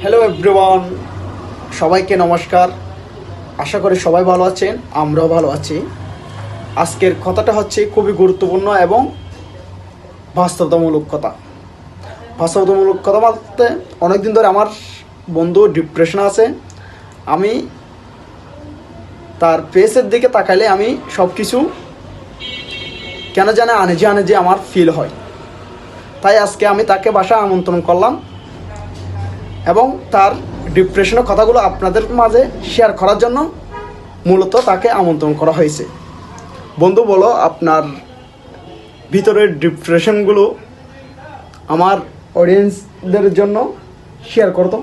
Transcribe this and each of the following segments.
Hello everyone, সবাইকে নমস্কার। আশা করি সবাই ভালো আছেন, আমরাও ভালো আছি। আজকের কথাটা হচ্ছে খুবই গুরুত্বপূর্ণ এবং বাস্তবতামূলক কথা। বাস্তবতামূলক কথা বলতে অনেকদিন ধরে আমার বন্ধু ডিপ্রেশন আছে। আমি তার ফেসের দিকে তাকাইলে আমি সব কিছু কেন জানে আনেজি আনেজি আমার ফিল হয়। তাই আজকে আমি তাকে বাসায় আমন্ত্রণ করলাম এবং তার ডিপ্রেশনের কথাগুলো আপনাদের মাঝে শেয়ার করার জন্য মূলত তাকে আমন্ত্রণ করা হয়েছে। বন্ধু, বলো আপনার ভিতরের ডিপ্রেশনগুলো আমার অডিয়েন্সদের জন্য শেয়ার করতো।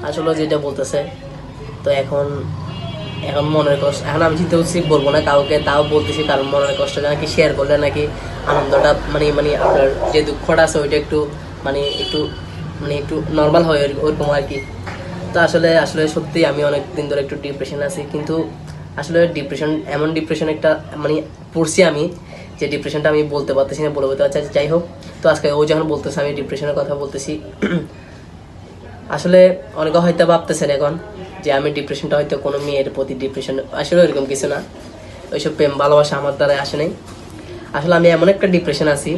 আসলে যেটা বলতেছে, তো এখন এখন মনের কষ্ট, এখন আমি চিন্তা করছি বলবো না কাউকে, তাও বলতেছি কারণ মনের কষ্টটা নাকি শেয়ার করলে নাকি আনন্দটা মানে মানে আপনার যে দুঃখটা আছে ওইটা একটু একটু নর্মাল হয় ওরকম আর কি। তো আসলে আসলে সত্যি আমি অনেক দিন ধরে একটু ডিপ্রেশন আছি, কিন্তু আসলে এমন ডিপ্রেশন একটা মানে পড়ছি আমি, যে ডিপ্রেশনটা আমি বলতে পারতেছি না, বলতে পারছি। যাই হোক, তো আজকে ও যখন বলতেছে আমি ডিপ্রেশনের কথা বলতেছি, আসলে অনেকে হয়তো ভাবতেছেন এখন যে আমি ডিপ্রেশনটা হয়তো কোনো মেয়ের প্রতি ডিপ্রেশন, আসলে ওইরকম কিছু না। ওইসব প্রেম ভালোবাসা আমার দ্বারা আসে নাই। আসলে আমি এমন একটা ডিপ্রেশন আছি,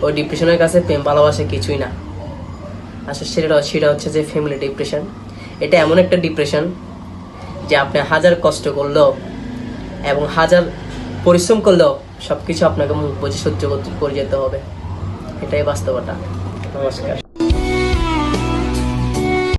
ওই ডিপ্রেশনের কাছে প্রেম ভালোবাসা কিছুই না। আসলে সেটা হচ্ছে যে ফ্যামিলি ডিপ্রেশন। এটা এমন একটা ডিপ্রেশন যে আপনি হাজার কষ্ট করলেও এবং হাজার পরিশ্রম করলেও সব কিছু আপনাকে মুখ বুঝে সহ্য করে যেতে হবে। এটাই বাস্তবতা। নমস্কার।